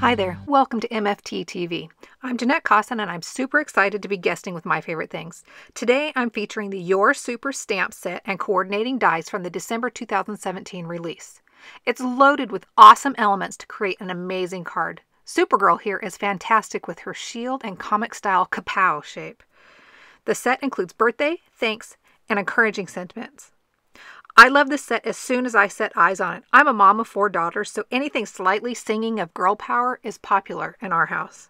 Hi there, welcome to MFT TV. I'm Janette Kausen and I'm super excited to be guesting with My Favorite Things. Today I'm featuring the Your Super Stamp Set and coordinating dies from the December 2017 release. It's loaded with awesome elements to create an amazing card. Supergirl here is fantastic with her shield and comic style kapow shape. The set includes birthday, thanks, and encouraging sentiments. I love this set as soon as I set eyes on it. I'm a mom of 4 daughters, so anything slightly singing of girl power is popular in our house.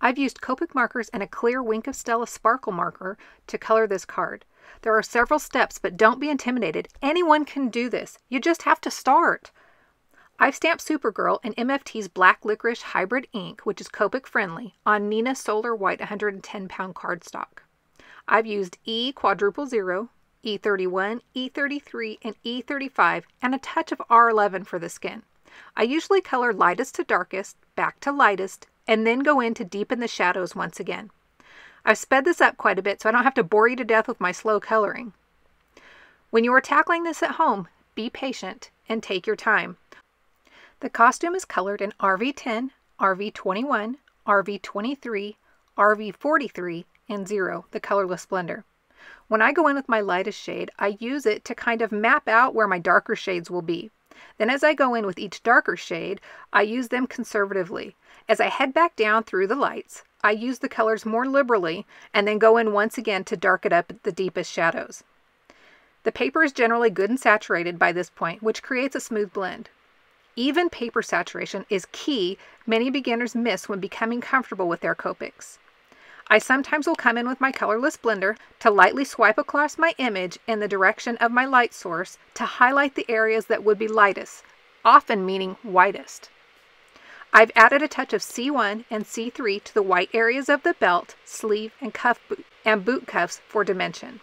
I've used Copic markers and a clear Wink of Stella sparkle marker to color this card. There are several steps, but don't be intimidated. Anyone can do this. You just have to start. I've stamped Supergirl in MFT's Black Licorice Hybrid ink, which is Copic friendly, on Nina Solar White 110-pound cardstock. I've used E00, E31, E33, and E35, and a touch of R11 for the skin. I usually color lightest to darkest, back to lightest, and then go in to deepen the shadows once again. I've sped this up quite a bit so I don't have to bore you to death with my slow coloring. When you are tackling this at home, be patient and take your time. The costume is colored in RV10, RV21, RV23, RV43, and 0, the colorless blender. When I go in with my lightest shade, I use it to kind of map out where my darker shades will be. Then as I go in with each darker shade, I use them conservatively. As I head back down through the lights, I use the colors more liberally and then go in once again to darken up the deepest shadows. The paper is generally good and saturated by this point, which creates a smooth blend. Even paper saturation is key many beginners miss when becoming comfortable with their Copics. I sometimes will come in with my colorless blender to lightly swipe across my image in the direction of my light source to highlight the areas that would be lightest, often meaning whitest. I've added a touch of C1 and C3 to the white areas of the belt, sleeve, and boot cuffs for dimension.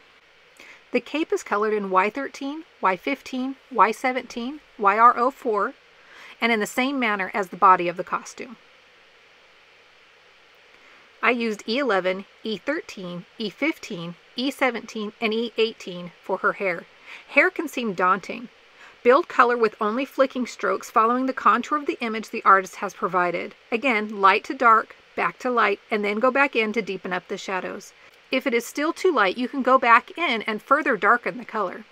The cape is colored in Y13, Y15, Y17, YR04, and in the same manner as the body of the costume. I used E11, E13, E15, E17, and E18 for her hair. Hair can seem daunting. Build color with only flicking strokes following the contour of the image the artist has provided. Again, light to dark, back to light, and then go back in to deepen up the shadows. If it is still too light, you can go back in and further darken the color.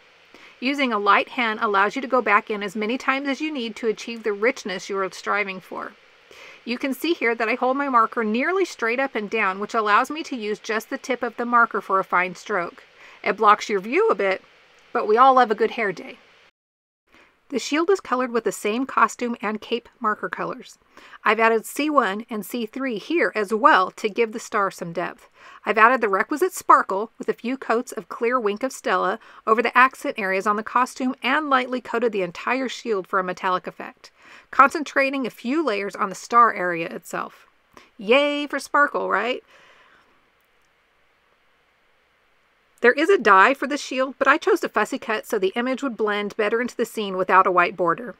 Using a light hand allows you to go back in as many times as you need to achieve the richness you are striving for. You can see here that I hold my marker nearly straight up and down, which allows me to use just the tip of the marker for a fine stroke. It blocks your view a bit, but we all love a good hair day. The shield is colored with the same costume and cape marker colors. I've added C1 and C3 here as well to give the star some depth. I've added the requisite sparkle with a few coats of clear Wink of Stella over the accent areas on the costume and lightly coated the entire shield for a metallic effect, concentrating a few layers on the star area itself. Yay for sparkle, right? There is a die for the shield, but I chose to fussy cut so the image would blend better into the scene without a white border.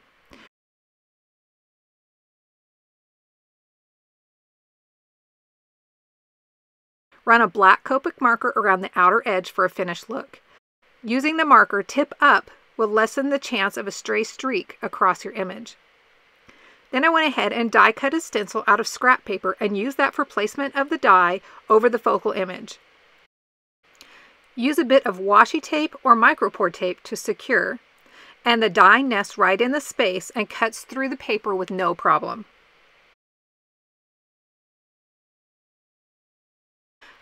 Run a black Copic marker around the outer edge for a finished look. Using the marker tip up will lessen the chance of a stray streak across your image. Then I went ahead and die cut a stencil out of scrap paper and used that for placement of the die over the focal image. Use a bit of washi tape or micropore tape to secure, and the die nests right in the space and cuts through the paper with no problem.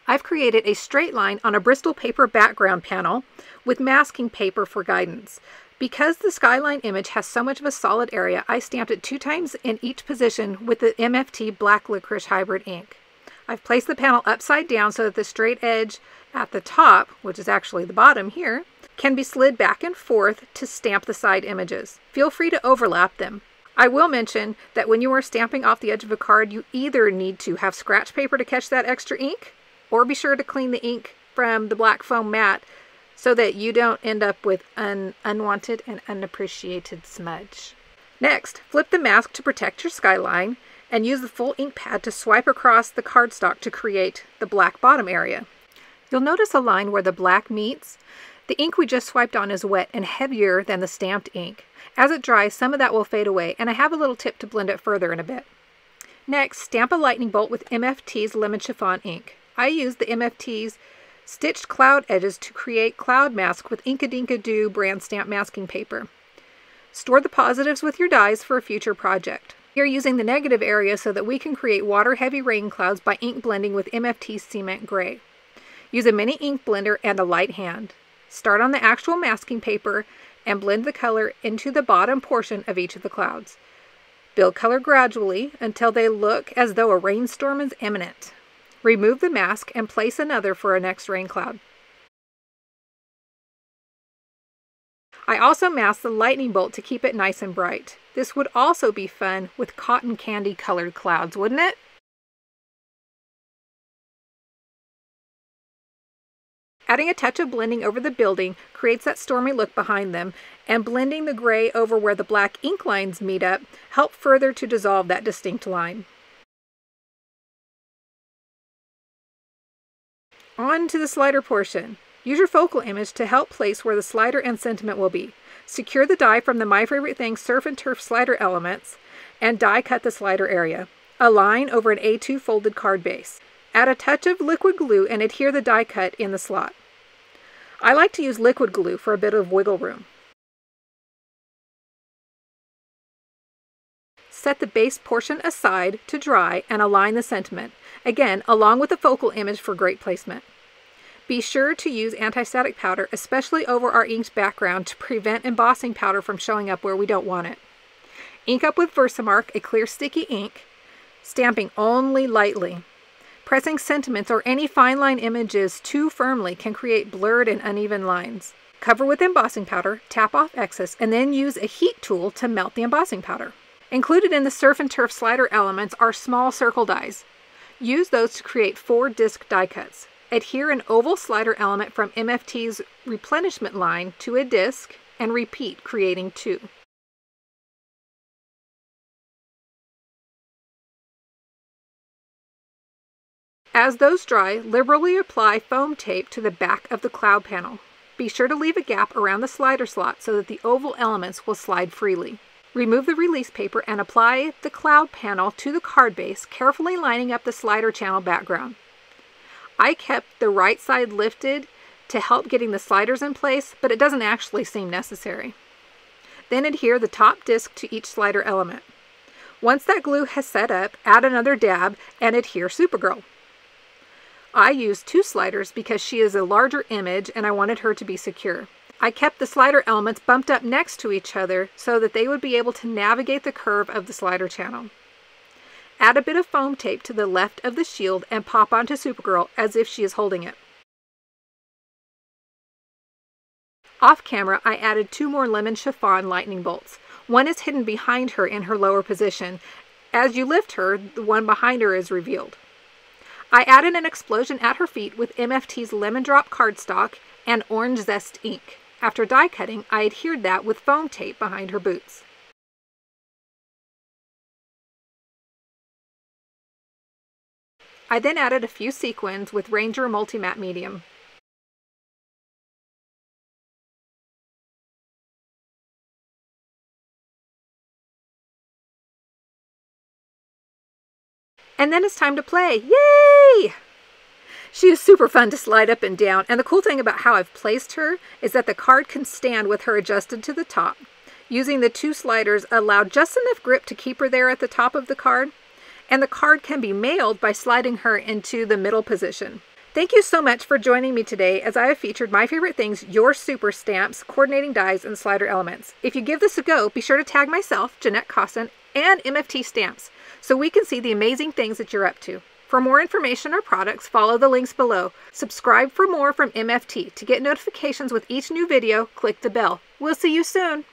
I've created a straight line on a Bristol paper background panel with masking paper for guidance. Because the skyline image has so much of a solid area, I stamped it 2 times in each position with the MFT Black Licorice Hybrid ink. I've placed the panel upside down so that the straight edge at the top, which is actually the bottom here, can be slid back and forth to stamp the side images. Feel free to overlap them. I will mention that when you are stamping off the edge of a card, you either need to have scratch paper to catch that extra ink, or be sure to clean the ink from the black foam mat so that you don't end up with an unwanted and unappreciated smudge. Next, flip the mask to protect your skyline and use the full ink pad to swipe across the cardstock to create the black bottom area. You'll notice a line where the black meets. The ink we just swiped on is wet and heavier than the stamped ink. As it dries, some of that will fade away, and I have a little tip to blend it further in a bit. Next, stamp a lightning bolt with MFT's Lemon Chiffon ink. I used the MFT's stitched cloud edges to create cloud mask with Inka Dinka Doo brand stamp masking paper. Store the positives with your dies for a future project. We are using the negative area so that we can create water-heavy rain clouds by ink blending with MFT's Cement Gray. Use a mini ink blender and a light hand. Start on the actual masking paper and blend the color into the bottom portion of each of the clouds. Build color gradually until they look as though a rainstorm is imminent. Remove the mask and place another for a next rain cloud. I also masked the lightning bolt to keep it nice and bright. This would also be fun with cotton candy colored clouds, wouldn't it? Adding a touch of blending over the building creates that stormy look behind them, and blending the gray over where the black ink lines meet up help further to dissolve that distinct line. On to the slider portion. Use your focal image to help place where the slider and sentiment will be. Secure the die from the My Favorite Things Surf and Turf slider elements and die cut the slider area. Align over an A2 folded card base. Add a touch of liquid glue and adhere the die cut in the slot. I like to use liquid glue for a bit of wiggle room. Set the base portion aside to dry and align the sentiment, again along with the focal image for great placement. Be sure to use anti-static powder, especially over our inked background, to prevent embossing powder from showing up where we don't want it. Ink up with Versamark, a clear sticky ink, stamping only lightly. Pressing sentiments or any fine line images too firmly can create blurred and uneven lines. Cover with embossing powder, tap off excess, and then use a heat tool to melt the embossing powder. Included in the Surf and Turf slider elements are small circle dies. Use those to create 4 disc die cuts. Adhere an oval slider element from MFT's replenishment line to a disc and repeat, creating 2. As those dry, liberally apply foam tape to the back of the cloud panel. Be sure to leave a gap around the slider slot so that the oval elements will slide freely. Remove the release paper and apply the cloud panel to the card base, carefully lining up the slider channel background. I kept the right side lifted to help getting the sliders in place, but it doesn't actually seem necessary. Then adhere the top disc to each slider element. Once that glue has set up, add another dab and adhere Supergirl. I used 2 sliders because she is a larger image and I wanted her to be secure. I kept the slider elements bumped up next to each other so that they would be able to navigate the curve of the slider channel. Add a bit of foam tape to the left of the shield and pop onto Supergirl as if she is holding it. Off camera, I added 2 more lemon chiffon lightning bolts. One is hidden behind her in her lower position. As you lift her, the one behind her is revealed. I added an explosion at her feet with MFT's Lemon Drop cardstock and Orange Zest ink. After die cutting, I adhered that with foam tape behind her boots. I then added a few sequins with Ranger Multimatte Medium. And then it's time to play. Yay! She is super fun to slide up and down, and the cool thing about how I've placed her is that the card can stand with her adjusted to the top. Using the 2 sliders allowed just enough grip to keep her there at the top of the card, and the card can be mailed by sliding her into the middle position. Thank you so much for joining me today as I have featured My Favorite Things, Your Super Stamps, Coordinating Dies, and Slider Elements. If you give this a go, be sure to tag myself, Janette Kausen, and MFT Stamps so we can see the amazing things that you're up to. For more information or products, follow the links below. Subscribe for more from MFT. To get notifications with each new video, click the bell. We'll see you soon.